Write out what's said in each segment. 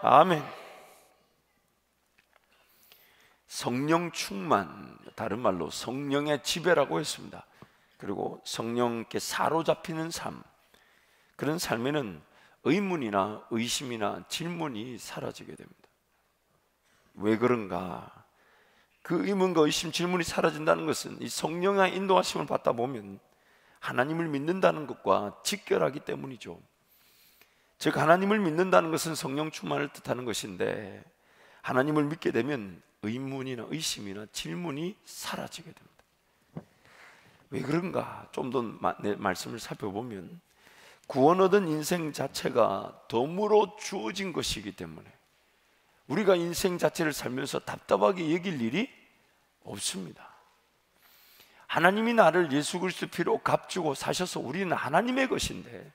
아멘. 성령 충만, 다른 말로 성령의 지배라고 했습니다. 그리고 성령께 사로잡히는 삶, 그런 삶에는 의문이나 의심이나 질문이 사라지게 됩니다. 왜 그런가? 그 의문과 의심, 질문이 사라진다는 것은 이 성령의 인도하심을 받다 보면 하나님을 믿는다는 것과 직결하기 때문이죠. 즉 하나님을 믿는다는 것은 성령 충만을 뜻하는 것인데, 하나님을 믿게 되면 의문이나 의심이나 질문이 사라지게 됩니다. 왜 그런가? 좀 더 말씀을 살펴보면 구원 얻은 인생 자체가 덤으로 주어진 것이기 때문에 우리가 인생 자체를 살면서 답답하게 여길 일이 없습니다. 하나님이 나를 예수 그리스도 피로 값주고 사셔서 우리는 하나님의 것인데,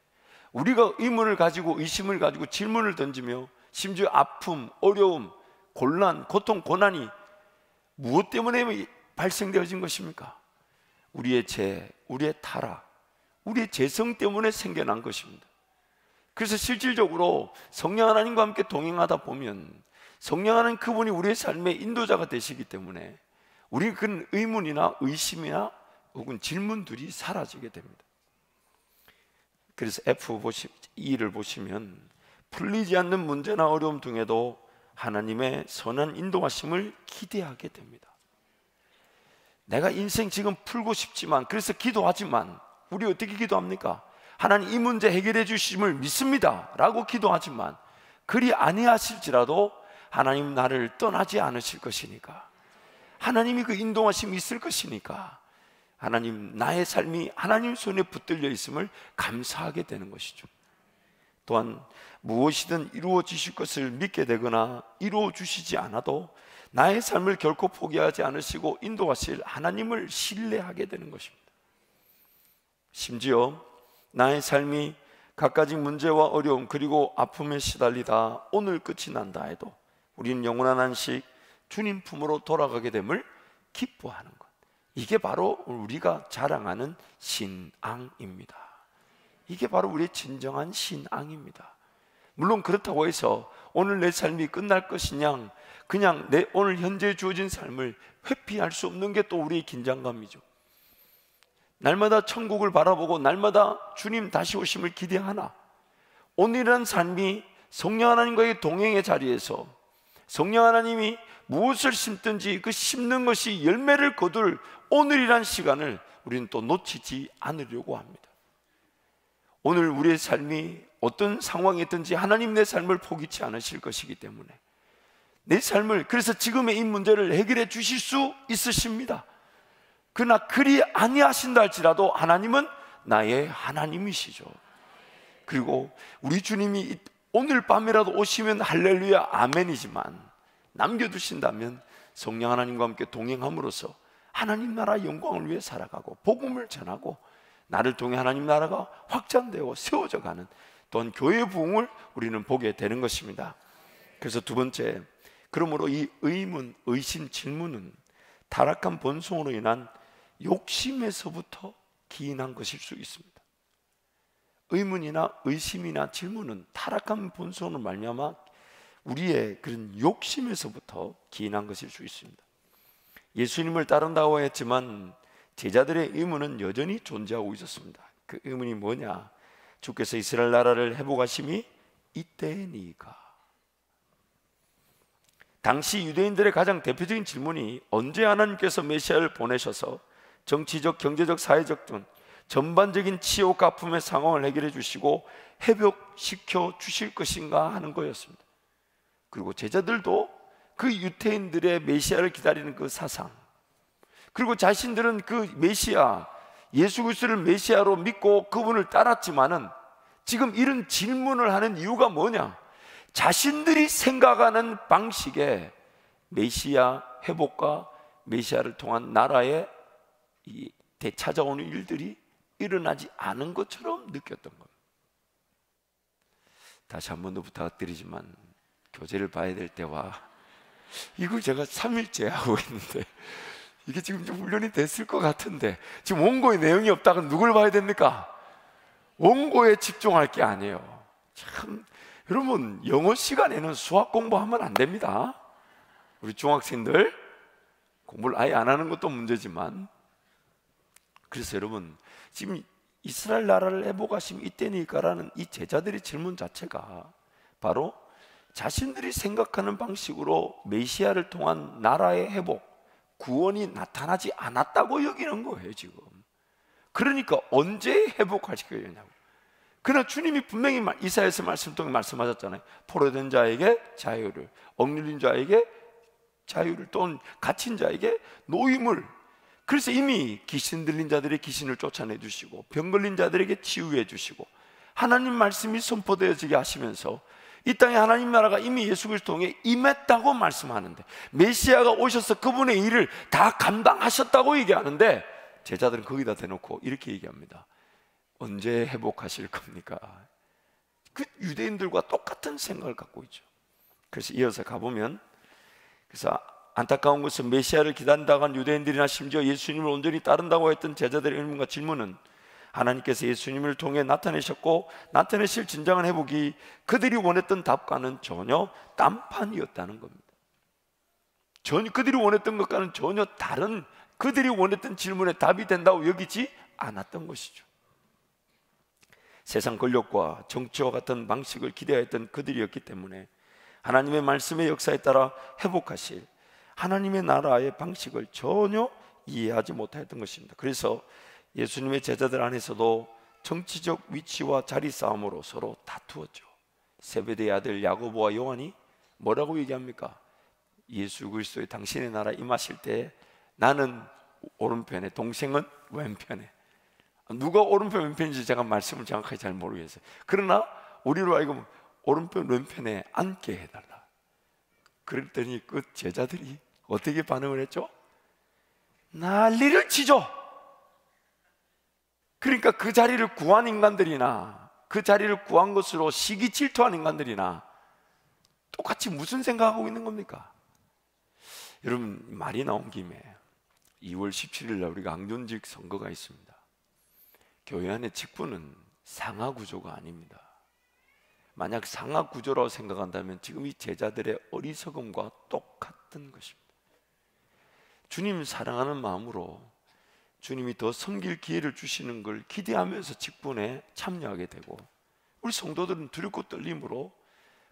우리가 의문을 가지고 의심을 가지고 질문을 던지며 심지어 아픔, 어려움, 곤란, 고통, 고난이 무엇 때문에 발생되어진 것입니까? 우리의 죄, 우리의 타락, 우리의 죄성 때문에 생겨난 것입니다. 그래서 실질적으로 성령 하나님과 함께 동행하다 보면 성령 하나님, 그분이 우리의 삶의 인도자가 되시기 때문에 우리 그런 의문이나 의심이나 혹은 질문들이 사라지게 됩니다. 그래서 F2를 보시면 풀리지 않는 문제나 어려움 중에도 하나님의 선한 인도하심을 기대하게 됩니다. 내가 인생 지금 풀고 싶지만, 그래서 기도하지만, 우리 어떻게 기도합니까? 하나님 이 문제 해결해 주심을 믿습니다 라고 기도하지만, 그리 아니하실지라도 하나님 나를 떠나지 않으실 것이니까, 하나님이 그 인도하심이 있을 것이니까 하나님, 나의 삶이 하나님 손에 붙들려 있음을 감사하게 되는 것이죠. 또한 무엇이든 이루어지실 것을 믿게 되거나 이루어 주시지 않아도 나의 삶을 결코 포기하지 않으시고 인도하실 하나님을 신뢰하게 되는 것입니다. 심지어 나의 삶이 갖가지 문제와 어려움 그리고 아픔에 시달리다 오늘 끝이 난다 해도 우리는 영원한 안식 주님 품으로 돌아가게 됨을 기뻐하는 것, 이게 바로 우리가 자랑하는 신앙입니다. 이게 바로 우리의 진정한 신앙입니다. 물론 그렇다고 해서 오늘 내 삶이 끝날 것이냐, 그냥 내 오늘 현재 주어진 삶을 회피할 수 없는 게 또 우리의 긴장감이죠. 날마다 천국을 바라보고 날마다 주님 다시 오심을 기대하나, 오늘이란 삶이 성령 하나님과의 동행의 자리에서 성령 하나님이 무엇을 심든지 그 심는 것이 열매를 거둘 오늘이란 시간을 우리는 또 놓치지 않으려고 합니다. 오늘 우리의 삶이 어떤 상황이 있든지 하나님 내 삶을 포기치 않으실 것이기 때문에 내 삶을, 그래서 지금의 이 문제를 해결해 주실 수 있으십니다. 그러나 그리 아니하신다 할지라도 하나님은 나의 하나님이시죠. 그리고 우리 주님이 오늘 밤이라도 오시면 할렐루야 아멘이지만, 남겨두신다면 성령 하나님과 함께 동행함으로써 하나님 나라 영광을 위해 살아가고 복음을 전하고 나를 통해 하나님 나라가 확장되고 세워져 가는, 또한 교회의 부흥을 우리는 보게 되는 것입니다. 그래서 두 번째, 그러므로 이 의문, 의심, 질문은 타락한 본성으로 인한 욕심에서부터 기인한 것일 수 있습니다. 의문이나 의심이나 질문은 타락한 본성으로 말미암아 우리의 그런 욕심에서부터 기인한 것일 수 있습니다. 예수님을 따른다고 했지만 제자들의 의문은 여전히 존재하고 있었습니다. 그 의문이 뭐냐? 주께서 이스라엘 나라를 회복하심이 이때니까. 당시 유대인들의 가장 대표적인 질문이 언제 하나님께서 메시아를 보내셔서 정치적, 경제적, 사회적 등 전반적인 치욕, 아픔의 상황을 해결해 주시고 회복시켜 주실 것인가 하는 거였습니다. 그리고 제자들도 그 유대인들의 메시아를 기다리는 그 사상, 그리고 자신들은 그 메시아, 예수 그리스도를 메시아로 믿고 그분을 따랐지만은 지금 이런 질문을 하는 이유가 뭐냐? 자신들이 생각하는 방식의 메시아 회복과 메시아를 통한 나라의 되찾아오는 일들이 일어나지 않은 것처럼 느꼈던 겁니다. 다시 한 번 더 부탁드리지만 교재를 봐야 될 때와, 이걸 제가 3일째 하고 있는데 이게 지금 좀 훈련이 됐을 것 같은데 지금 원고에 내용이 없다면 누굴 봐야 됩니까? 원고에 집중할 게 아니에요. 참 여러분, 영어 시간에는 수학 공부하면 안 됩니다. 우리 중학생들 공부를 아예 안 하는 것도 문제지만, 그래서 여러분, 지금 이스라엘 나라를 회복하시면 이때니까라는 이 제자들의 질문 자체가 바로 자신들이 생각하는 방식으로 메시아를 통한 나라의 회복, 구원이 나타나지 않았다고 여기는 거예요 지금. 그러니까 언제 회복하실 거냐고. 그러나 주님이 분명히 이사야서 말씀 통해 말씀하셨잖아요. 포로된 자에게 자유를, 억눌린 자에게 자유를, 또는 갇힌 자에게 노임을. 그래서 이미 귀신 들린 자들의 귀신을 쫓아내 주시고 병 걸린 자들에게 치유해 주시고 하나님 말씀이 선포되어지게 하시면서 이 땅에 하나님 나라가 이미 예수 그리스도 통해 임했다고 말씀하는데, 메시아가 오셔서 그분의 일을 다 감당하셨다고 얘기하는데, 제자들은 거기다 대놓고 이렇게 얘기합니다. 언제 회복하실 겁니까? 그 유대인들과 똑같은 생각을 갖고 있죠. 그래서 이어서 가보면, 그래서 안타까운 것은 메시아를 기다린다고 한 유대인들이나 심지어 예수님을 온전히 따른다고 했던 제자들의 의문과 질문은 하나님께서 예수님을 통해 나타내셨고 나타내실 진정한 회복이 그들이 원했던 답과는 전혀 딴판이었다는 겁니다. 전혀 그들이 원했던 것과는 전혀 다른, 그들이 원했던 질문에 답이 된다고 여기지 않았던 것이죠. 세상 권력과 정치와 같은 방식을 기대했던 그들이었기 때문에 하나님의 말씀의 역사에 따라 회복하실 하나님의 나라의 방식을 전혀 이해하지 못했던 것입니다. 그래서 예수님의 제자들 안에서도 정치적 위치와 자리 싸움으로 서로 다투었죠. 세베대의 아들 야고보와 요한이 뭐라고 얘기합니까? 예수 그리스도의 당신의 나라 임하실 때 나는 오른편에, 동생은 왼편에. 누가 오른편 왼편인지 제가 말씀을 정확하게 잘 모르겠어요. 그러나 우리로 하여금 오른편 왼편에 앉게 해달라. 그랬더니 그 제자들이 어떻게 반응을 했죠? 난리를 치죠. 그러니까 그 자리를 구한 인간들이나 그 자리를 구한 것으로 시기 질투한 인간들이나 똑같이 무슨 생각하고 있는 겁니까? 여러분, 말이 나온 김에 2월 17일 날 우리가 ang전직 선거가 있습니다. 교회 안의 직분은 상하 구조가 아닙니다. 만약 상하 구조라고 생각한다면 지금 이 제자들의 어리석음과 똑같은 것입니다. 주님 사랑하는 마음으로 주님이 더 섬길 기회를 주시는 걸 기대하면서 직분에 참여하게 되고, 우리 성도들은 두렵고 떨림으로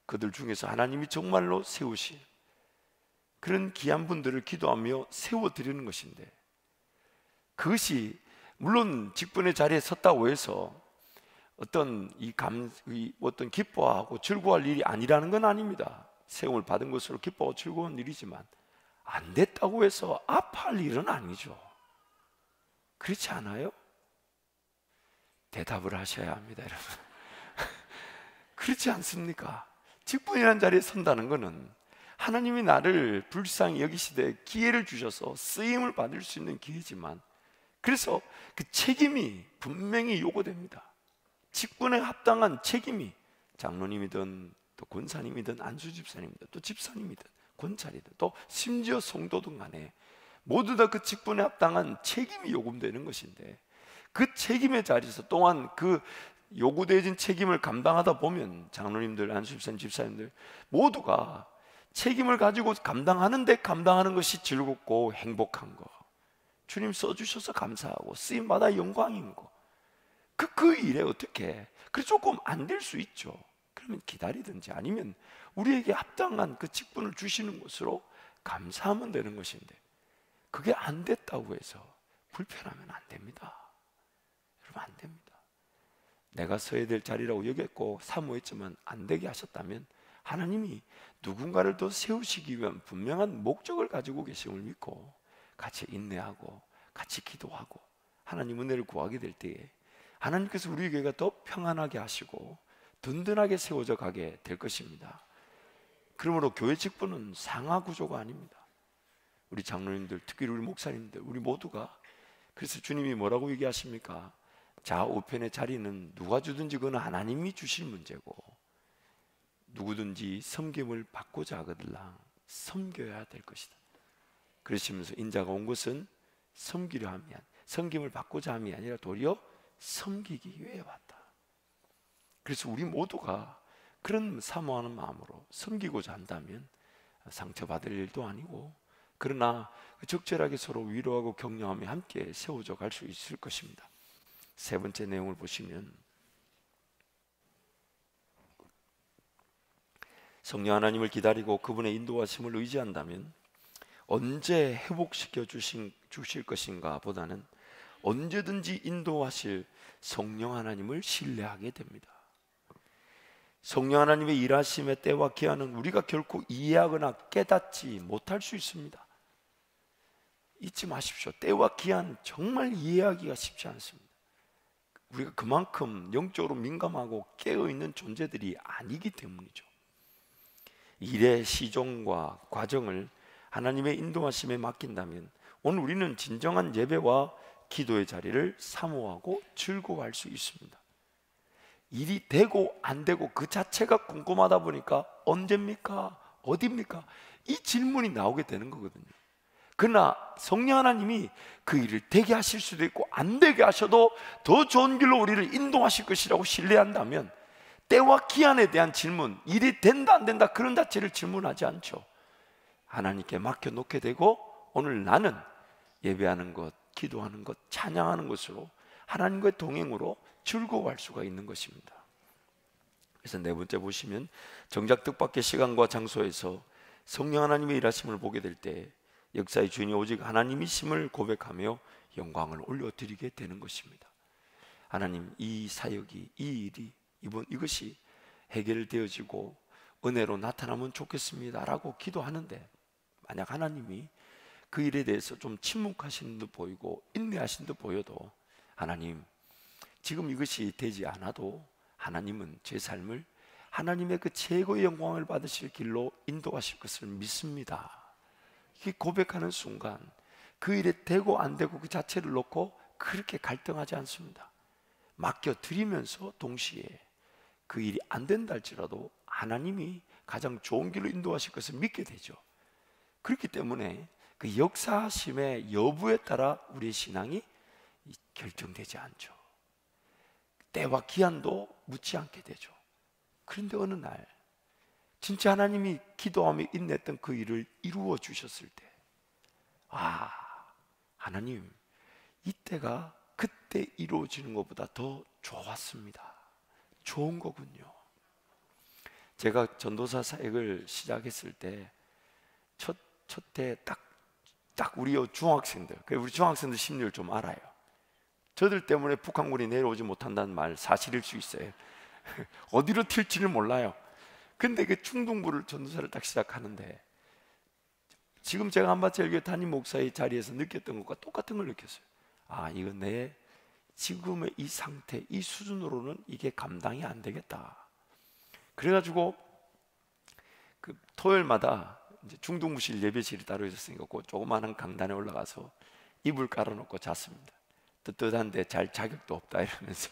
그들 중에서 하나님이 정말로 세우신 그런 귀한 분들을 기도하며 세워드리는 것인데, 그것이 물론 직분의 자리에 섰다고 해서 어떤 어떤 기뻐하고 즐거워할 일이 아니라는 건 아닙니다. 세움을 받은 것으로 기뻐하고 즐거운 일이지만 안 됐다고 해서 아파할 일은 아니죠. 그렇지 않아요? 대답을 하셔야 합니다, 여러분. 그렇지 않습니까? 직분이라는 자리에 선다는 것은 하나님이 나를 불쌍히 여기시되 기회를 주셔서 쓰임을 받을 수 있는 기회지만, 그래서 그 책임이 분명히 요구됩니다. 직분에 합당한 책임이, 장로님이든 또 권사님이든 안수집사님이든 또 집사님이든 권찰이든 또 심지어 성도든 간에 모두 다 그 직분에 합당한 책임이 요구되는 것인데, 그 책임의 자리에서 또한 그 요구되어진 책임을 감당하다 보면 장로님들, 안수집사님, 집사님들 모두가 책임을 가지고 감당하는데 감당하는 것이 즐겁고 행복한 거, 주님 써주셔서 감사하고 쓰임받아 영광인 거, 그 일에 어떻게, 그래서 조금 안 될 수 있죠. 그러면 기다리든지 아니면 우리에게 합당한 그 직분을 주시는 것으로 감사하면 되는 것인데, 그게 안 됐다고 해서 불편하면 안 됩니다. 여러분, 안 됩니다. 내가 서야 될 자리라고 여겼고 사모했지만 안 되게 하셨다면 하나님이 누군가를 더 세우시기 위한 분명한 목적을 가지고 계심을 믿고 같이 인내하고 같이 기도하고 하나님 은혜를 구하게 될 때에 하나님께서 우리 교회가 더 평안하게 하시고 든든하게 세워져 가게 될 것입니다. 그러므로 교회 직분은 상하 구조가 아닙니다. 우리 장로님들, 특히 우리 목사님들, 우리 모두가, 그래서 주님이 뭐라고 얘기하십니까? 좌우편의 자리는 누가 주든지 그건 하나님이 주실 문제고, 누구든지 섬김을 받고자 하거들랑 섬겨야 될 것이다. 그러시면서 인자가 온 것은 섬기려 함이 아니라, 섬김을 받고자 함이 아니라 도리어 섬기기 위해 왔다. 그래서 우리 모두가 그런 사모하는 마음으로 섬기고자 한다면 상처받을 일도 아니고, 그러나 적절하게 서로 위로하고 격려하며 함께 세워져 갈 수 있을 것입니다. 세 번째 내용을 보시면, 성령 하나님을 기다리고 그분의 인도하심을 의지한다면 언제 회복시켜 주실 것인가 보다는 언제든지 인도하실 성령 하나님을 신뢰하게 됩니다. 성령 하나님의 일하심의 때와 기한은 우리가 결코 이해하거나 깨닫지 못할 수 있습니다. 잊지 마십시오. 때와 기한 정말 이해하기가 쉽지 않습니다. 우리가 그만큼 영적으로 민감하고 깨어있는 존재들이 아니기 때문이죠. 일의 시종과 과정을 하나님의 인도하심에 맡긴다면 오늘 우리는 진정한 예배와 기도의 자리를 사모하고 즐거워할 수 있습니다. 일이 되고 안 되고 그 자체가 궁금하다 보니까 언제입니까? 어디입니까? 이 질문이 나오게 되는 거거든요. 그러나 성령 하나님이 그 일을 되게 하실 수도 있고 안 되게 하셔도 더 좋은 길로 우리를 인도하실 것이라고 신뢰한다면 때와 기한에 대한 질문, 일이 된다 안 된다 그런 자체를 질문하지 않죠. 하나님께 맡겨놓게 되고 오늘 나는 예배하는 것, 기도하는 것, 찬양하는 것으로 하나님과의 동행으로 즐거워할 수가 있는 것입니다. 그래서 네 번째 보시면, 정작 뜻밖의 시간과 장소에서 성령 하나님의 일하심을 보게 될 때 역사의 주인이 오직 하나님이심을 고백하며 영광을 올려드리게 되는 것입니다. 하나님, 이 사역이, 이 일이, 이것이 해결되어지고 은혜로 나타나면 좋겠습니다 라고 기도하는데, 만약 하나님이 그 일에 대해서 좀 침묵하시는 듯 보이고 인내하시는 듯 보여도, 하나님, 지금 이것이 되지 않아도 하나님은 제 삶을 하나님의 그 최고의 영광을 받으실 길로 인도하실 것을 믿습니다. 이게 고백하는 순간 그 일에 되고 안 되고 그 자체를 놓고 그렇게 갈등하지 않습니다. 맡겨드리면서 동시에 그 일이 안 된다 할지라도 하나님이 가장 좋은 길로 인도하실 것을 믿게 되죠. 그렇기 때문에 그 역사하심의 여부에 따라 우리의 신앙이 결정되지 않죠. 때와 기한도 묻지 않게 되죠. 그런데 어느 날 진짜 하나님이 기도하며 인내했던 그 일을 이루어 주셨을 때, 아, 하나님, 이때가 그때 이루어지는 것보다 더 좋았습니다. 좋은 거군요. 제가 전도사 사역을 시작했을 때 첫 해 딱 우리 중학생들, 우리 중학생들 심리를 좀 알아요. 저들 때문에 북한군이 내려오지 못한다는 말 사실일 수 있어요. 어디로 튈지를 몰라요. 근데 그 충동부를 전도사를 딱 시작하는데, 지금 제가 한밭제일교회 담임 목사의 자리에서 느꼈던 것과 똑같은 걸 느꼈어요. 아, 이건 내 지금의 이 상태, 이 수준으로는 이게 감당이 안 되겠다. 그래가지고 그 토요일마다 이제 중동부실 예배실이 따로 있었으니까 그 조그마한 강단에 올라가서 이불 깔아놓고 잤습니다. 뜨뜻한데 잘 자격도 없다 이러면서,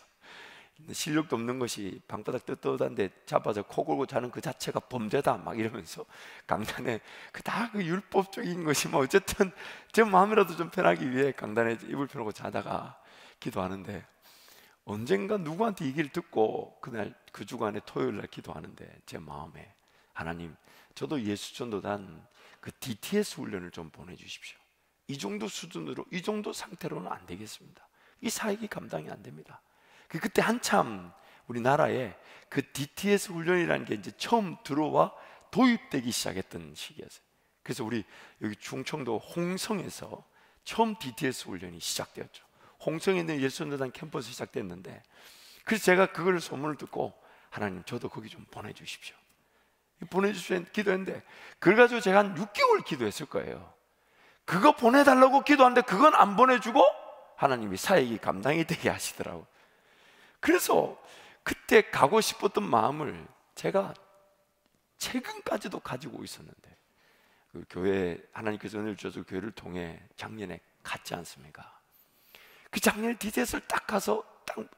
실력도 없는 것이 방바닥 뜨뜻한데 잡아서 코 골고 자는 그 자체가 범죄다 막 이러면서 강단에 그 율법적인 것이 뭐 어쨌든 제 마음이라도 좀 편하기 위해 강단에 이불 펴놓고 자다가 기도하는데, 언젠가 누구한테 이 얘기를 듣고 그날 그 주간에 토요일날 기도하는데 제 마음에, 하나님, 저도 예수전도단 그 DTS 훈련을 좀 보내주십시오. 이 정도 수준으로, 이 정도 상태로는 안 되겠습니다. 이 사역이 감당이 안 됩니다. 그때 한참 우리나라에 그 DTS 훈련이라는 게 이제 처음 들어와 도입되기 시작했던 시기였어요. 그래서 우리 여기 충청도 홍성에서 처음 DTS 훈련이 시작되었죠. 홍성에 있는 예수전도단 캠퍼스 시작됐는데, 그래서 제가 그걸 소문을 듣고, 하나님, 저도 거기 좀 보내주십시오. 보내주십시오 기도했는데, 그걸 가지고 제가 한 6개월 기도했을 거예요. 그거 보내달라고 기도하는데 그건 안 보내주고 하나님이 사역이 감당이 되게 하시더라고요. 그래서 그때 가고 싶었던 마음을 제가 최근까지도 가지고 있었는데, 그 교회, 하나님께서 은혜를 주셔서 교회를 통해 작년에 갔지 않습니까? 그 작년에 DTS를 딱 가서 딱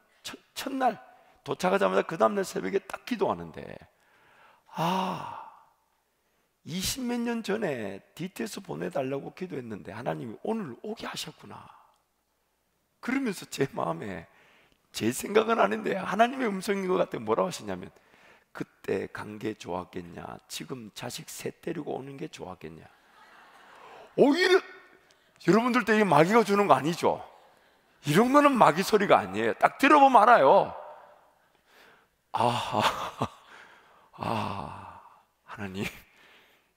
첫날 도착하자마자 그 다음날 새벽에 딱 기도하는데, 20몇 년 전에 DTS 보내달라고 기도했는데 하나님이 오늘 오게 하셨구나. 그러면서 제 마음에, 제 생각은 아닌데 하나님의 음성인 것 같아 뭐라고 하시냐면, 때 간 게 좋았겠냐, 지금 자식 셋 데리고 오는 게 좋았겠냐. 오히려 여러분들도 이게 마귀가 주는 거 아니죠? 이런 거는 마귀 소리가 아니에요. 딱 들어보면 알아요. 하나님,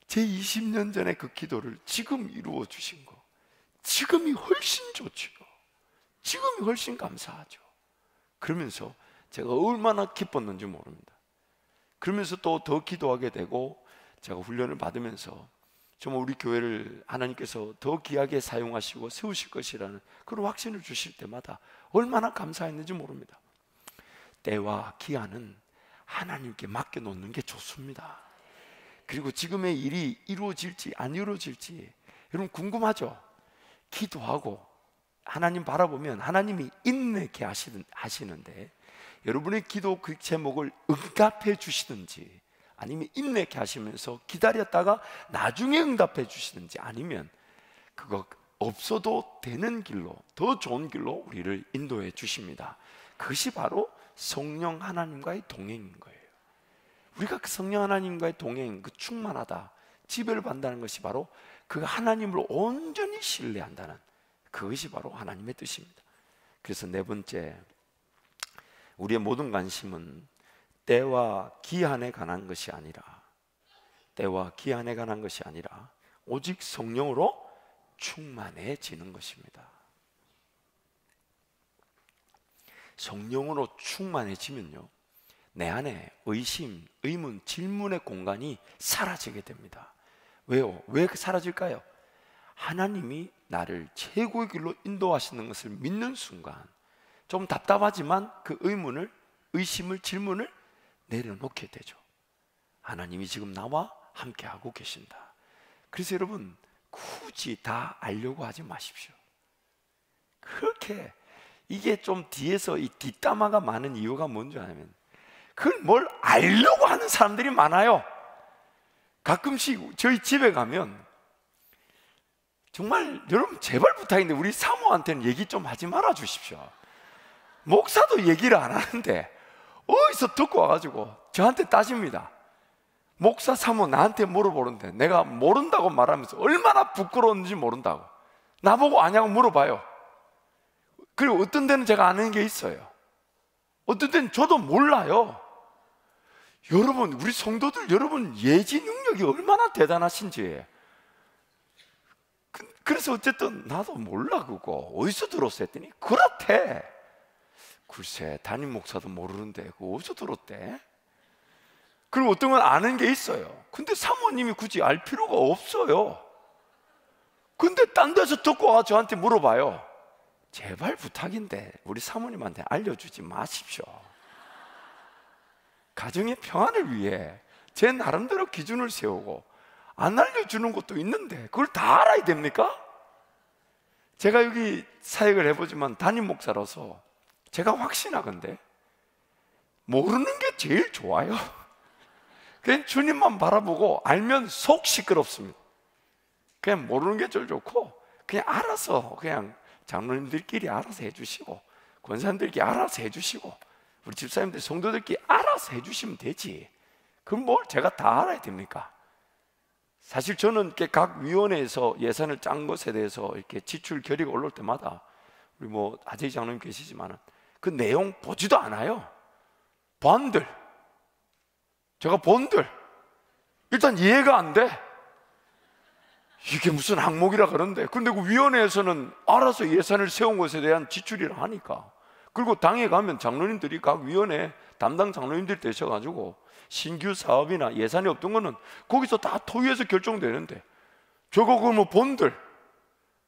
제 20년 전에 그 기도를 지금 이루어 주신 거, 지금이 훨씬 좋죠. 지금이 훨씬 감사하죠. 그러면서 제가 얼마나 기뻤는지 모릅니다. 그러면서 또 더 기도하게 되고, 제가 훈련을 받으면서 정말 우리 교회를 하나님께서 더 귀하게 사용하시고 세우실 것이라는 그런 확신을 주실 때마다 얼마나 감사했는지 모릅니다. 때와 기한은 하나님께 맡겨놓는 게 좋습니다. 그리고 지금의 일이 이루어질지 안 이루어질지 여러분 궁금하죠? 기도하고 하나님 바라보면 하나님이 인내케 하시는데, 여러분의 기도 그 제목을 응답해 주시든지, 아니면 인내케 하시면서 기다렸다가 나중에 응답해 주시든지, 아니면 그거 없어도 되는 길로, 더 좋은 길로 우리를 인도해 주십니다. 그것이 바로 성령 하나님과의 동행인 거예요. 우리가 그 성령 하나님과의 동행, 그 충만하다, 지배를 받는다는 것이 바로 그 하나님을 온전히 신뢰한다는, 그것이 바로 하나님의 뜻입니다. 그래서 네 번째, 우리의 모든 관심은 때와 기한에 관한 것이 아니라, 때와 기한에 관한 것이 아니라 오직 성령으로 충만해지는 것입니다. 성령으로 충만해지면요, 내 안에 의심, 의문, 질문의 공간이 사라지게 됩니다. 왜요? 왜 사라질까요? 하나님이 나를 최고의 길로 인도하시는 것을 믿는 순간 좀 답답하지만 그 의문을, 의심을, 질문을 내려놓게 되죠. 하나님이 지금 나와 함께하고 계신다. 그래서 여러분, 굳이 다 알려고 하지 마십시오. 그렇게 이게 좀 뒤에서 이 뒷담화가 많은 이유가 뭔지 아냐면, 그걸 뭘 알려고 하는 사람들이 많아요. 가끔씩 저희 집에 가면 정말 여러분 제발 부탁인데 우리 사모한테는 얘기 좀 하지 말아 주십시오. 목사도 얘기를 안 하는데 어디서 듣고 와가지고 저한테 따집니다. 목사 사모 나한테 물어보는데 내가 모른다고 말하면서 얼마나 부끄러운지 모른다고 나보고 아냐고 물어봐요. 그리고 어떤 데는 제가 아는 게 있어요. 어떤 데는 저도 몰라요. 여러분, 우리 성도들 여러분 예지 능력이 얼마나 대단하신지. 그래서 어쨌든 나도 몰라 그거 어디서 들었어 했더니 그렇대. 글쎄 담임 목사도 모르는데 그거 어디서 들었대? 그리고 어떤 건 아는 게 있어요. 근데 사모님이 굳이 알 필요가 없어요. 근데 딴 데서 듣고 와 저한테 물어봐요. 제발 부탁인데 우리 사모님한테 알려주지 마십시오. 가정의 평안을 위해 제 나름대로 기준을 세우고 안 알려주는 것도 있는데 그걸 다 알아야 됩니까? 제가 여기 사역을 해보지만 담임 목사로서 제가 확신하건대 모르는 게 제일 좋아요. 그냥 주님만 바라보고 알면 속 시끄럽습니다. 그냥 모르는 게 제일 좋고 그냥 알아서 그냥 장로님들끼리 알아서 해주시고 권사님들끼리 알아서 해주시고 우리 집사님들 성도들끼리 알아서 해주시면 되지. 그럼 뭘 제가 다 알아야 됩니까? 사실 저는 이렇게 각 위원회에서 예산을 짠 것에 대해서 이렇게 지출 결의가 올라올 때마다 우리 뭐 아재희 장로님 계시지만은 그 내용 보지도 않아요. 본들 제가 본들 일단 이해가 안 돼. 이게 무슨 항목이라 그런데 근데 그 위원회에서는 알아서 예산을 세운 것에 대한 지출이라 하니까. 그리고 당에 가면 장로님들이 각 위원회 담당 장로님들이 되셔가지고 신규 사업이나 예산이 없던 거는 거기서 다 토의해서 결정되는데 저거 그 뭐 본들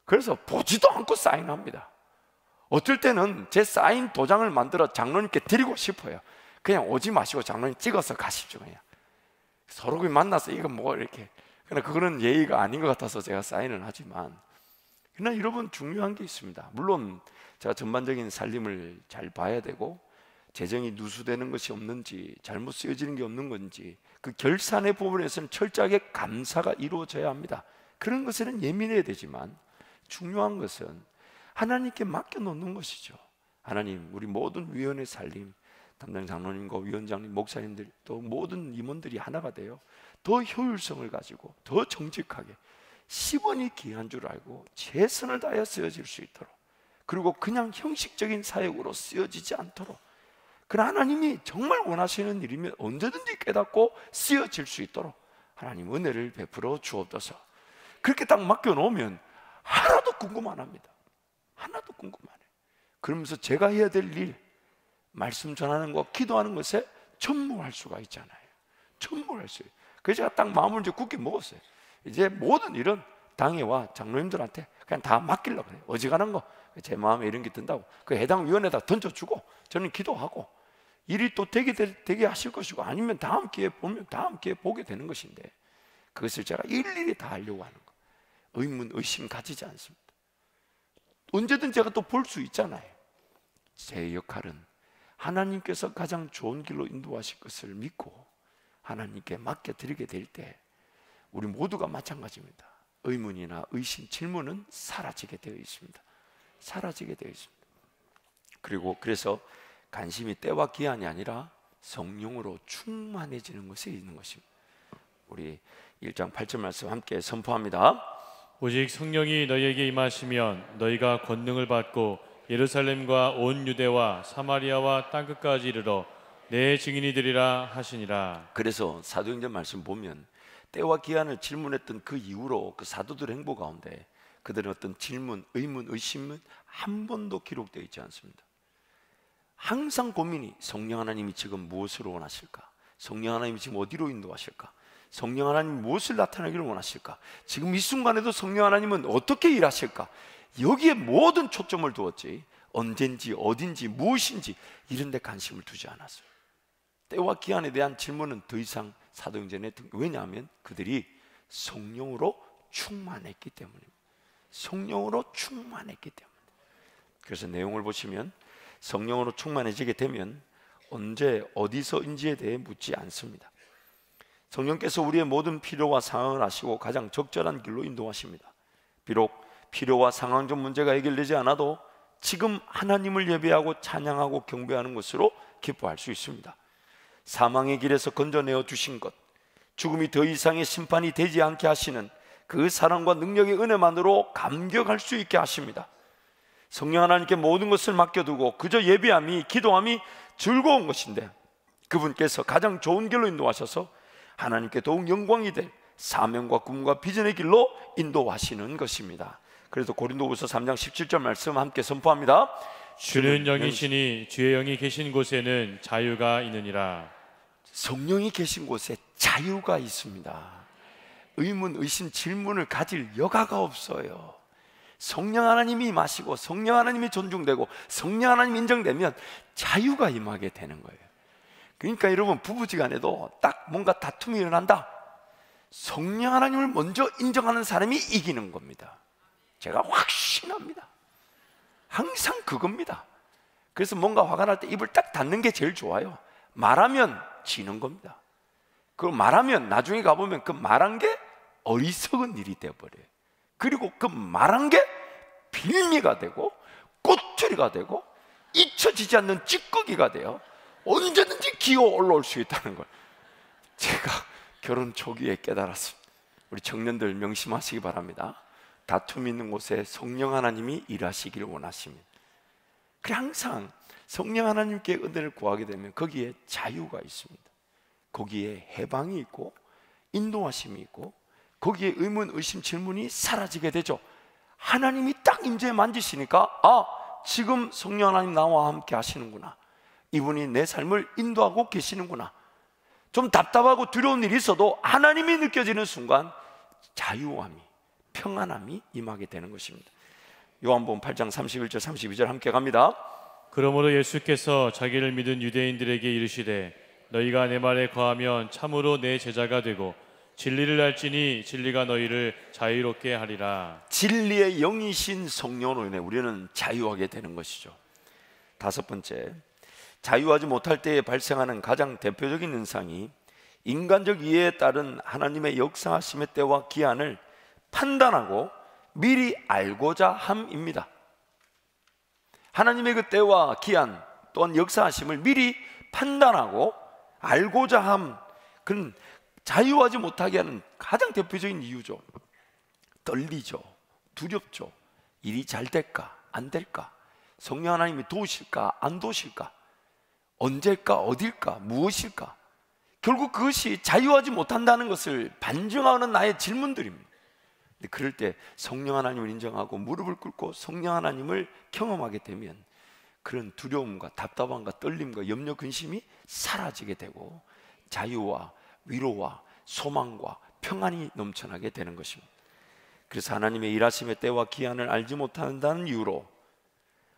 그래서 보지도 않고 사인합니다. 어떨 때는 제 사인 도장을 만들어 장로님께 드리고 싶어요. 그냥 오지 마시고 장로님 찍어서 가십시오. 그냥 서로 만나서 이거 뭐 이렇게 그러나 그거는 예의가 아닌 것 같아서 제가 사인을 하지만 그러나 여러분 중요한 게 있습니다. 물론 제가 전반적인 살림을 잘 봐야 되고 재정이 누수되는 것이 없는지 잘못 쓰여지는 게 없는 건지 그 결산의 부분에서는 철저하게 감사가 이루어져야 합니다. 그런 것에는 예민해야 되지만 중요한 것은 하나님께 맡겨놓는 것이죠. 하나님 우리 모든 위원회 살림 담당 장로님과 위원장님, 목사님들 또 모든 임원들이 하나가 돼요. 더 효율성을 가지고 더 정직하게 10원이 귀한 줄 알고 최선을 다해 쓰여질 수 있도록, 그리고 그냥 형식적인 사역으로 쓰여지지 않도록, 그 하나님이 정말 원하시는 일이면 언제든지 깨닫고 쓰여질 수 있도록 하나님 은혜를 베풀어 주옵소서. 그렇게 딱 맡겨놓으면 하나도 궁금 안 합니다. 하나도 궁금 안 해요. 그러면서 제가 해야 될 일, 말씀 전하는 것, 기도하는 것에 전무할 수가 있잖아요. 전무할 수 있어요. 그래서 제가 딱 마음을 이제 굳게 먹었어요. 이제 모든 일은 당회와 장로님들한테 그냥 다 맡기려고 그래요. 어지간한 거, 제 마음에 이런 게 든다고 그 해당 위원회에다 던져주고 저는 기도하고, 일이 또 되게 하실 것이고, 아니면 다음 기회에 보면 다음 기회에 보게 되는 것인데, 그것을 제가 일일이 다 하려고 하는 거, 의문, 의심 가지지 않습니다. 언제든 제가 또 볼 수 있잖아요. 제 역할은 하나님께서 가장 좋은 길로 인도하실 것을 믿고 하나님께 맡겨드리게 될 때 우리 모두가 마찬가지입니다. 의문이나 의심, 질문은 사라지게 되어 있습니다. 사라지게 되어 있습니다. 그리고 그래서 관심이 때와 기한이 아니라 성령으로 충만해지는 것에 있는 것입니다. 우리 1장 8절 말씀 함께 선포합니다. 오직 성령이 너희에게 임하시면 너희가 권능을 받고 예루살렘과 온 유대와 사마리아와 땅끝까지 이르러 내 증인이 되리라 하시니라. 그래서 사도행전 말씀 보면 때와 기한을 질문했던 그 이후로 그 사도들의 행보 가운데 그들은 어떤 질문, 의문, 의심은 한 번도 기록되어 있지 않습니다. 항상 고민이, 성령 하나님이 지금 무엇을 원하실까? 성령 하나님이 지금 어디로 인도하실까? 성령 하나님이 무엇을 나타내기를 원하실까? 지금 이 순간에도 성령 하나님은 어떻게 일하실까? 여기에 모든 초점을 두었지, 언젠지 어딘지 무엇인지 이런 데 관심을 두지 않았어요. 때와 기한에 대한 질문은 더 이상 사도행전에, 왜냐하면 그들이 성령으로 충만했기 때문입니다. 성령으로 충만했기 때문에. 그래서 내용을 보시면 성령으로 충만해지게 되면 언제 어디서인지에 대해 묻지 않습니다. 성령께서 우리의 모든 필요와 상황을 아시고 가장 적절한 길로 인도하십니다. 비록 필요와 상황적 문제가 해결되지 않아도 지금 하나님을 예배하고 찬양하고 경배하는 것으로 기뻐할 수 있습니다. 사망의 길에서 건져내어 주신 것, 죽음이 더 이상의 심판이 되지 않게 하시는 그 사랑과 능력의 은혜만으로 감격할 수 있게 하십니다. 성령 하나님께 모든 것을 맡겨두고 그저 예배함이, 기도함이 즐거운 것인데, 그분께서 가장 좋은 길로 인도하셔서 하나님께 더욱 영광이 될 사명과 꿈과 비전의 길로 인도하시는 것입니다. 그래서 고린도후서 3장 17절 말씀 함께 선포합니다. 주는 영이시니 주의 영이 계신 곳에는 자유가 있느니라. 성령이 계신 곳에 자유가 있습니다. 의문, 의심, 질문을 가질 여가가 없어요. 성령 하나님이 임하시고 성령 하나님이 존중되고 성령 하나님이 인정되면 자유가 임하게 되는 거예요. 그러니까 여러분, 부부지간에도 딱 뭔가 다툼이 일어난다, 성령 하나님을 먼저 인정하는 사람이 이기는 겁니다. 제가 확신합니다. 항상 그겁니다. 그래서 뭔가 화가 날 때 입을 딱 닫는 게 제일 좋아요. 말하면 지는 겁니다. 그걸 말하면 나중에 가보면 그 말한 게 어리석은 일이 되어버려요. 그리고 그 말한 게 빌미가 되고 꼬투리가 되고 잊혀지지 않는 찌꺼기가 돼요. 언제든지 기어 올라올 수 있다는 걸 제가 결혼 초기에 깨달았습니다. 우리 청년들 명심하시기 바랍니다. 다툼 있는 곳에 성령 하나님이 일하시기를 원하십니다. 그래, 항상 성령 하나님께 은혜를 구하게 되면 거기에 자유가 있습니다. 거기에 해방이 있고 인도하심이 있고 거기에 의문, 의심, 질문이 사라지게 되죠. 하나님이 딱 임재 만지시니까, 아, 지금 성령 하나님 나와 함께 하시는구나, 이분이 내 삶을 인도하고 계시는구나. 좀 답답하고 두려운 일이 있어도 하나님이 느껴지는 순간 자유함이, 평안함이 임하게 되는 것입니다. 요한복음 8장 31절 32절 함께 갑니다. 그러므로 예수께서 자기를 믿은 유대인들에게 이르시되 너희가 내 말에 거하면 참으로 내 제자가 되고 진리를 알지니 진리가 너희를 자유롭게 하리라. 진리의 영이신 성령으로 인해 우리는 자유하게 되는 것이죠. 다섯 번째, 자유하지 못할 때에 발생하는 가장 대표적인 현상이 인간적 이해에 따른 하나님의 역사하심의 때와 기한을 판단하고 미리 알고자 함입니다. 하나님의 그 때와 기한 또한 역사하심을 미리 판단하고 알고자 함, 그런 자유하지 못하게 하는 가장 대표적인 이유죠. 떨리죠, 두렵죠. 일이 잘 될까 안 될까, 성령 하나님이 도우실까 안 도우실까, 언제일까 어딜까 무엇일까. 결국 그것이 자유하지 못한다는 것을 반증하는 나의 질문들입니다. 근데 그럴 때 성령 하나님을 인정하고 무릎을 꿇고 성령 하나님을 경험하게 되면 그런 두려움과 답답함과 떨림과 염려 근심이 사라지게 되고 자유와 위로와 소망과 평안이 넘쳐나게 되는 것입니다. 그래서 하나님의 일하심의 때와 기한을 알지 못한다는 이유로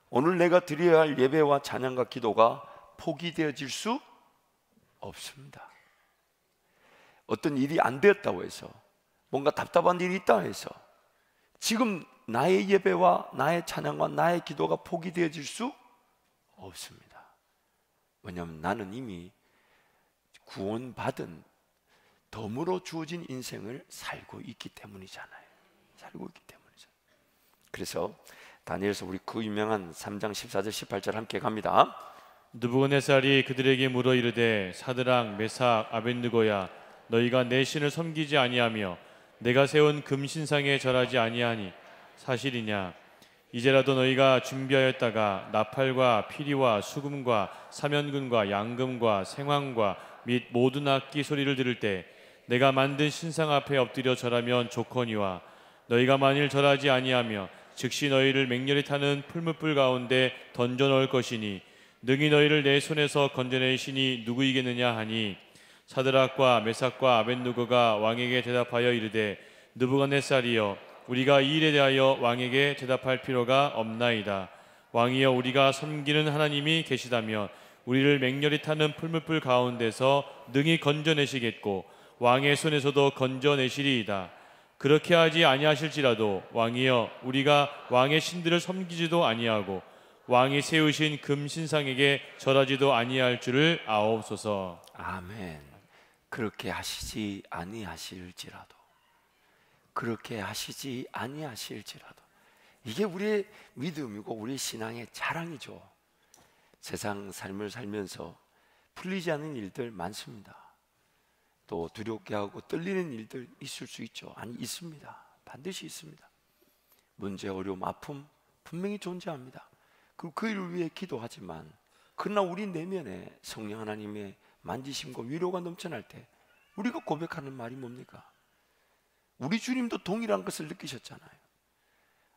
오늘 내가 드려야 할 예배와 찬양과 기도가 포기되어질 수 없습니다. 어떤 일이 안 되었다고 해서, 뭔가 답답한 일이 있다 해서 지금 나의 예배와 나의 찬양과 나의 기도가 포기되어질 수 없습니다. 왜냐하면 나는 이미 구원받은 덤으로 주어진 인생을 살고 있기 때문이잖아요. 살고 있기 때문이잖아요. 그래서 다니엘서 우리 그 유명한 3장 14절 18절 함께 갑니다. 느부갓네살이 그들에게 물어 이르되 사드락 메삭 아벳느고야 너희가 내 신을 섬기지 아니하며 내가 세운 금신상에 절하지 아니하니 사실이냐? 이제라도 너희가 준비하였다가 나팔과 피리와 수금과 사면금과 양금과 생황과 및 모든 악기 소리를 들을 때 내가 만든 신상 앞에 엎드려 절하면 좋거니와 너희가 만일 절하지 아니하며 즉시 너희를 맹렬히 타는 풀무불 가운데 던져 넣을 것이니 능히 너희를 내 손에서 건져내시니 누구이겠느냐 하니 사드락과 메삭과 아벳느고가 왕에게 대답하여 이르되 느부갓네살이여 우리가 이 일에 대하여 왕에게 대답할 필요가 없나이다. 왕이여 우리가 섬기는 하나님이 계시다면 우리를 맹렬히 타는 풀무불 가운데서 능히 건져내시겠고 왕의 손에서도 건져내시리이다. 그렇게 하지 아니하실지라도 왕이여 우리가 왕의 신들을 섬기지도 아니하고 왕이 세우신 금신상에게 절하지도 아니할 줄을 아옵소서. 아멘. 그렇게 하시지 아니하실지라도, 그렇게 하시지 아니하실지라도, 이게 우리의 믿음이고 우리의 신앙의 자랑이죠. 세상 삶을 살면서 풀리지 않는 일들 많습니다. 또 두렵게 하고 떨리는 일들 있을 수 있죠. 아니, 있습니다. 반드시 있습니다. 문제, 어려움, 아픔 분명히 존재합니다. 그 일을 위해 기도하지만 그러나 우리 내면에 성령 하나님의 만지심과 위로가 넘쳐날 때 우리가 고백하는 말이 뭡니까? 우리 주님도 동일한 것을 느끼셨잖아요.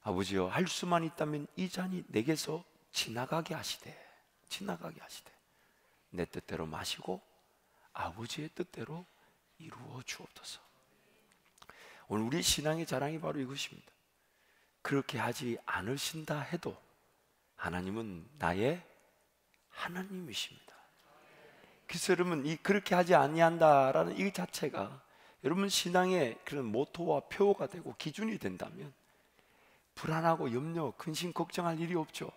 아버지여 할 수만 있다면 이 잔이 내게서 지나가게 하시되 내 뜻대로 마시고 아버지의 뜻대로 이루어 주옵소서. 오늘 우리 신앙의 자랑이 바로 이것입니다. 그렇게 하지 않으신다 해도 하나님은 나의 하나님이십니다. 그래서 여러분, 이 그렇게 하지 아니한다라는 이 자체가 여러분 신앙의 그런 모토와 표가 되고 기준이 된다면 불안하고 염려, 근심, 걱정할 일이 없죠.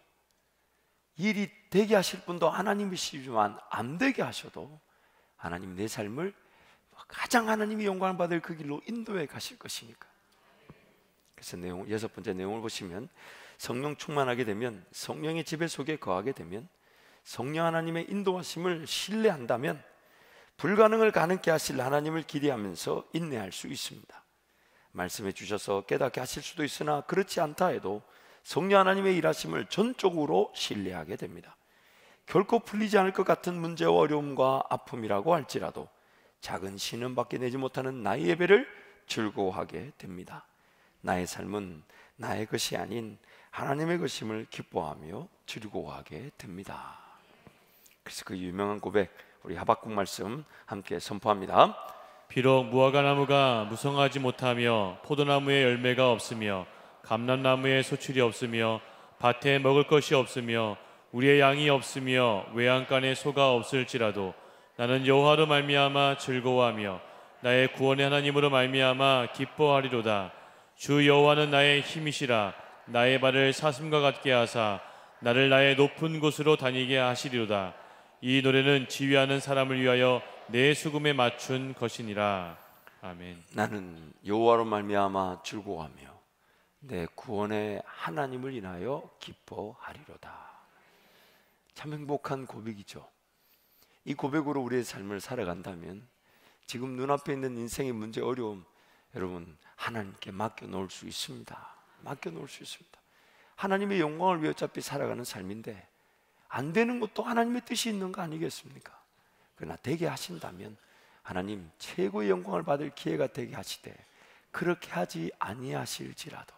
일이 되게 하실 분도 하나님이시지만 안 되게 하셔도 하나님 내 삶을 가장 하나님이 영광을 받을 그 길로 인도해 가실 것이니까. 그래서 여섯 번째 내용을 보시면 성령 충만하게 되면, 성령의 지배 속에 거하게 되면, 성령 하나님의 인도하심을 신뢰한다면 불가능을 가능케 하실 하나님을 기대하면서 인내할 수 있습니다. 말씀해 주셔서 깨닫게 하실 수도 있으나 그렇지 않다 해도 성령 하나님의 일하심을 전적으로 신뢰하게 됩니다. 결코 풀리지 않을 것 같은 문제와 어려움과 아픔이라고 할지라도 작은 신음밖에 내지 못하는 나의 예배를 즐거워하게 됩니다. 나의 삶은 나의 것이 아닌 하나님의 것임을 기뻐하며 즐거워하게 됩니다. 그래서 그 유명한 고백, 우리 하박국 말씀 함께 선포합니다. 비록 무화과나무가 무성하지 못하며 포도나무에 열매가 없으며 감람나무에 소출이 없으며 밭에 먹을 것이 없으며 우리의 양이 없으며 외양간에 소가 없을지라도 나는 여호와로 말미암아 즐거워하며 나의 구원의 하나님으로 말미암아 기뻐하리로다. 주 여호와는 나의 힘이시라. 나의 발을 사슴과 같게 하사 나를 나의 높은 곳으로 다니게 하시리로다. 이 노래는 지휘하는 사람을 위하여 내 수금에 맞춘 것이니라. 아멘. 나는 여호와로 말미암아 즐거워하며 내 구원의 하나님을 인하여 기뻐하리로다. 참 행복한 고백이죠. 이 고백으로 우리의 삶을 살아간다면 지금 눈앞에 있는 인생의 문제, 어려움, 여러분 하나님께 맡겨놓을 수 있습니다. 맡겨놓을 수 있습니다. 하나님의 영광을 위해 어차피 살아가는 삶인데 안 되는 것도 하나님의 뜻이 있는 거 아니겠습니까? 그러나 되게 하신다면 하나님 최고의 영광을 받을 기회가 되게 하시되, 그렇게 하지 아니하실지라도,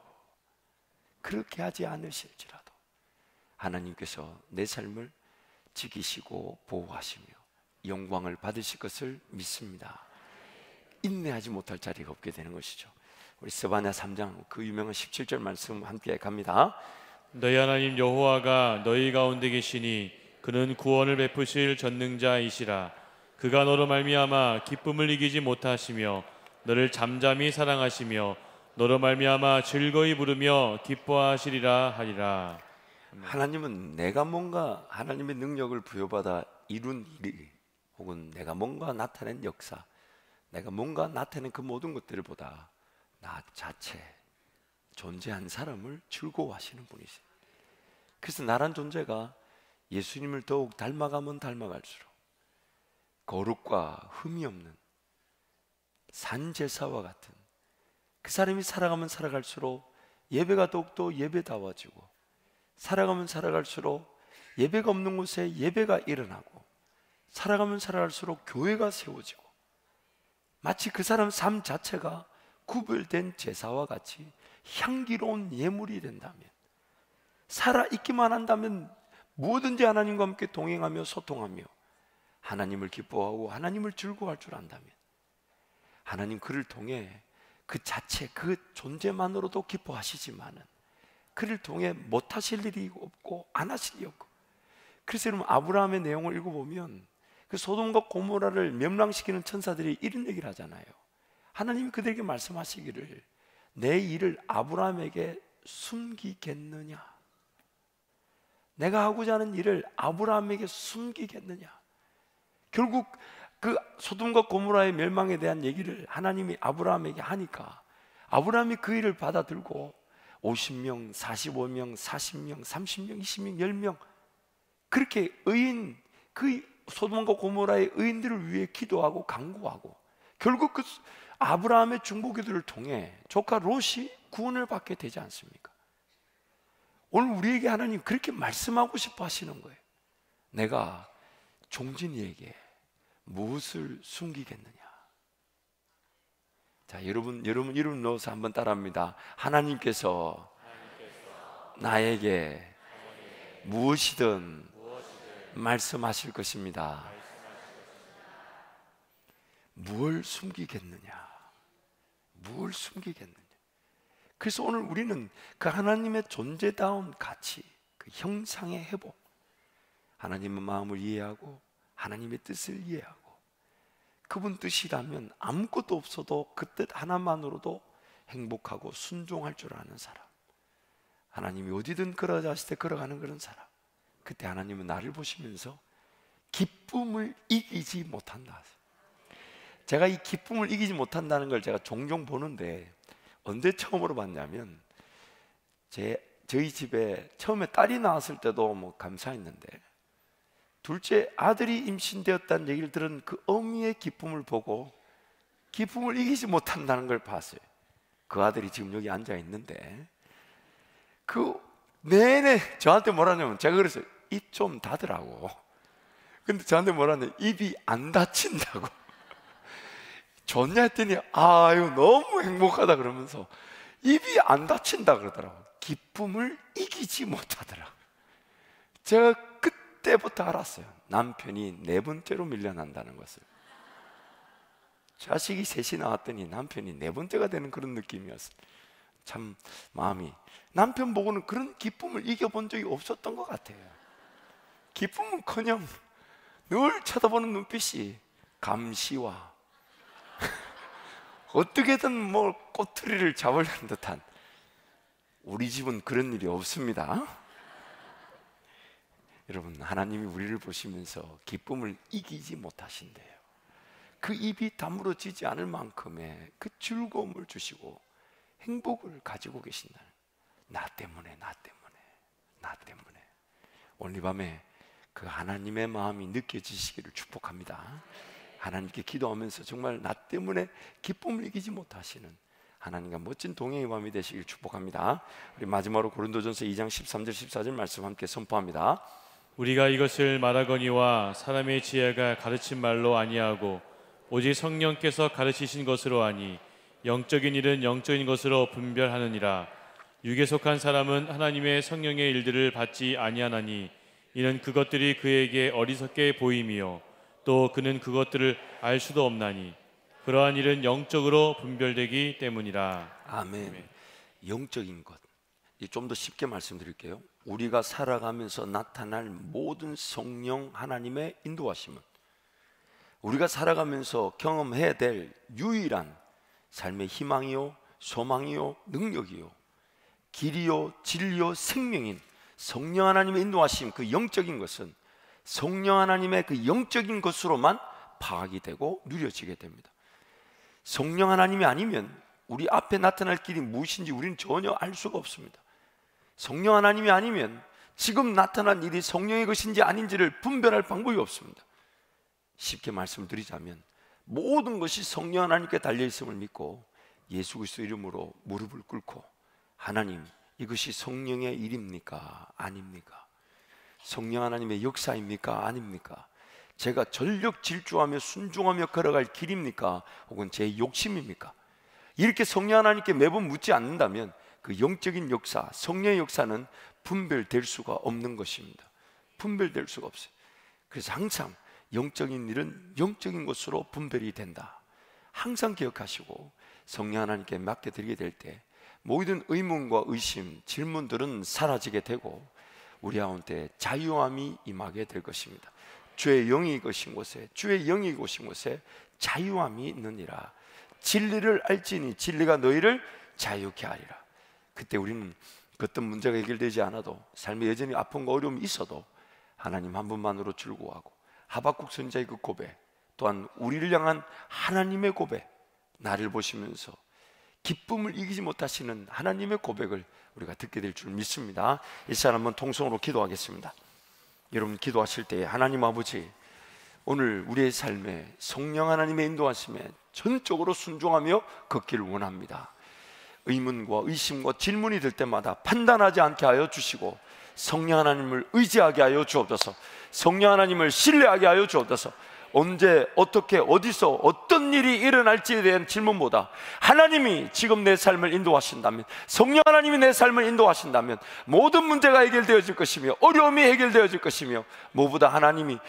그렇게 하지 않으실지라도 하나님께서 내 삶을 지키시고 보호하시며 영광을 받으실 것을 믿습니다. 인내하지 못할 자리가 없게 되는 것이죠. 우리 스바냐 3장 그 유명한 17절 말씀 함께 갑니다. 너희 하나님 여호와가 너희 가운데 계시니 그는 구원을 베푸실 전능자이시라. 그가 너로 말미암아 기쁨을 이기지 못하시며 너를 잠잠히 사랑하시며 너로 말미암아 즐거이 부르며 기뻐하시리라 하리라. 하나님은 내가 뭔가 하나님의 능력을 부여받아 이룬 일, 혹은 내가 뭔가 나타낸 역사, 내가 뭔가 나타낸 그 모든 것들을 보다 나 자체 존재한 사람을 즐거워하시는 분이세요. 그래서 나란 존재가 예수님을 더욱 닮아가면 닮아갈수록 거룩과 흠이 없는 산제사와 같은 그 사람이 살아가면 살아갈수록 예배가 더욱더 예배다워지고, 살아가면 살아갈수록 예배가 없는 곳에 예배가 일어나고, 살아가면 살아갈수록 교회가 세워지고, 마치 그 사람 삶 자체가 구별된 제사와 같이 향기로운 예물이 된다면, 살아있기만 한다면 뭐든지 하나님과 함께 동행하며 소통하며 하나님을 기뻐하고 하나님을 즐거워할 줄 안다면, 하나님 그를 통해 그 자체 그 존재만으로도 기뻐하시지만은 그를 통해 못하실 일이 없고 안 하실 일이 없고, 그래서 여러분 아브라함의 내용을 읽어보면 그 소돔과 고모라를 멸망시키는 천사들이 이런 얘기를 하잖아요. 하나님이 그들에게 말씀하시기를 내 일을 아브라함에게 숨기겠느냐, 내가 하고자 하는 일을 아브라함에게 숨기겠느냐. 결국 그 소돔과 고모라의 멸망에 대한 얘기를 하나님이 아브라함에게 하니까 아브라함이 그 일을 받아들고 50명, 45명, 40명, 30명, 20명, 10명 그렇게 의인, 그 소돔과 고모라의 의인들을 위해 기도하고 간구하고, 결국 그 아브라함의 중보기도를 통해 조카 롯이 구원을 받게 되지 않습니까? 오늘 우리에게 하나님 그렇게 말씀하고 싶어 하시는 거예요. 내가 종진이에게 무엇을 숨기겠느냐. 자, 여러분 이름 넣어서 한번 따라합니다. 하나님께서 나에게 무엇이든 말씀하실 것입니다. 무엇을 숨기겠느냐, 무엇을 숨기겠느냐. 그래서 오늘 우리는 그 하나님의 존재다운 가치, 그 형상의 회복, 하나님의 마음을 이해하고 하나님의 뜻을 이해하고, 그분 뜻이라면 아무것도 없어도 그 뜻 하나만으로도 행복하고 순종할 줄 아는 사람, 하나님이 어디든 걸어가자 하실 때 걸어가는 그런 사람, 그때 하나님은 나를 보시면서 기쁨을 이기지 못한다. 제가 이 기쁨을 이기지 못한다는 걸 제가 종종 보는데 언제 처음으로 봤냐면, 저희 집에 처음에 딸이 나왔을 때도 뭐 감사했는데, 둘째 아들이 임신되었다는 얘기를 들은 그 어미의 기쁨을 보고 기쁨을 이기지 못한다는 걸 봤어요. 그 아들이 지금 여기 앉아 있는데 그 내내 저한테 뭐라냐면, 제가 그래서 입 좀 닫으라고, 근데 저한테 뭐라냐면 입이 안 닫힌다고. 좋냐 했더니 아유 너무 행복하다 그러면서 입이 안 닫힌다 그러더라고. 기쁨을 이기지 못하더라. 제가 그때부터 알았어요. 남편이 네 번째로 밀려난다는 것을. 자식이 셋이 나왔더니 남편이 네 번째가 되는 그런 느낌이었어요. 참 마음이, 남편 보고는 그런 기쁨을 이겨본 적이 없었던 것 같아요. 기쁨은커녕 늘 쳐다보는 눈빛이 감시와 어떻게든 뭐 꼬투리를 잡으려는 듯한, 우리 집은 그런 일이 없습니다. 여러분, 하나님이 우리를 보시면서 기쁨을 이기지 못하신대요. 그 입이 다물어지지 않을 만큼의 그 즐거움을 주시고 행복을 가지고 계신다는, 나 때문에 오늘 이 밤에 그 하나님의 마음이 느껴지시기를 축복합니다. 하나님께 기도하면서 정말 나 때문에 기쁨을 이기지 못하시는 하나님과 멋진 동행의 밤이 되시길 축복합니다. 우리 마지막으로 고린도전서 2장 13절 14절 말씀 함께 선포합니다. 우리가 이것을 말하거니와 사람의 지혜가 가르친 말로 아니하고 오직 성령께서 가르치신 것으로 하니 영적인 일은 영적인 것으로 분별하느니라. 육에 속한 사람은 하나님의 성령의 일들을 받지 아니하나니 이는 그것들이 그에게 어리석게 보임이요 또 그는 그것들을 알 수도 없나니 그러한 일은 영적으로 분별되기 때문이라. 아멘. 영적인 것, 좀 더 쉽게 말씀드릴게요. 우리가 살아가면서 나타날 모든 성령 하나님의 인도하심은 우리가 살아가면서 경험해야 될 유일한 삶의 희망이요 소망이요 능력이요 길이요 진리요 생명인 성령 하나님의 인도하심, 그 영적인 것은 성령 하나님의 그 영적인 것으로만 파악이 되고 누려지게 됩니다. 성령 하나님이 아니면 우리 앞에 나타날 길이 무엇인지 우리는 전혀 알 수가 없습니다. 성령 하나님이 아니면 지금 나타난 일이 성령의 것인지 아닌지를 분별할 방법이 없습니다. 쉽게 말씀드리자면 모든 것이 성령 하나님께 달려있음을 믿고 예수 그리스도 이름으로 무릎을 꿇고 하나님, 이것이 성령의 일입니까? 아닙니까? 성령 하나님의 역사입니까? 아닙니까? 제가 전력 질주하며 순종하며 걸어갈 길입니까? 혹은 제 욕심입니까? 이렇게 성령 하나님께 매번 묻지 않는다면 그 영적인 역사, 성령의 역사는 분별될 수가 없는 것입니다. 분별될 수가 없어요. 그래서 항상 영적인 일은 영적인 것으로 분별이 된다. 항상 기억하시고 성령 하나님께 맡겨드리게 될 때 모든 의문과 의심, 질문들은 사라지게 되고 우리 가운데 자유함이 임하게 될 것입니다. 주의 영이 계신 곳에, 주의 영이 계신 곳에 자유함이 있느니라. 진리를 알지니 진리가 너희를 자유케 하리라. 그때 우리는 어떤 문제가 해결되지 않아도 삶에 여전히 아픔과 어려움이 있어도 하나님 한 분만으로 즐거워하고 하박국 선지자의 그 고백, 또한 우리를 향한 하나님의 고백, 나를 보시면서 기쁨을 이기지 못하시는 하나님의 고백을 우리가 듣게 될 줄 믿습니다. 이 시간 한번 통성으로 기도하겠습니다. 여러분 기도하실 때 하나님 아버지, 오늘 우리의 삶에 성령 하나님의 인도하심에 전적으로 순종하며 걷기를 원합니다. 의문과 의심과 질문이 들 때마다 판단하지 않게 하여 주시고 성령 하나님을 의지하게 하여 주옵소서. 성령 하나님을 신뢰하게 하여 주옵소서. 언제 어떻게 어디서 어떤 일이 일어날지에 대한 질문보다 하나님이 지금 내 삶을 인도하신다면, 성령 하나님이 내 삶을 인도하신다면 모든 문제가 해결되어질 것이며 어려움이 해결되어질 것이며, 무엇보다 하나님이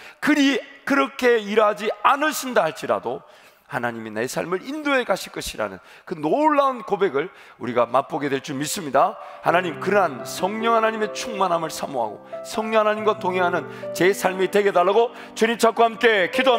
그렇게 일하지 않으신다 할지라도 하나님이 내 삶을 인도해 가실 것이라는 그 놀라운 고백을 우리가 맛보게 될 줄 믿습니다. 하나님, 그러한 성령 하나님의 충만함을 사모하고 성령 하나님과 동행하는 제 삶이 되게 해달라고 주님 찾고 함께 기도합니다.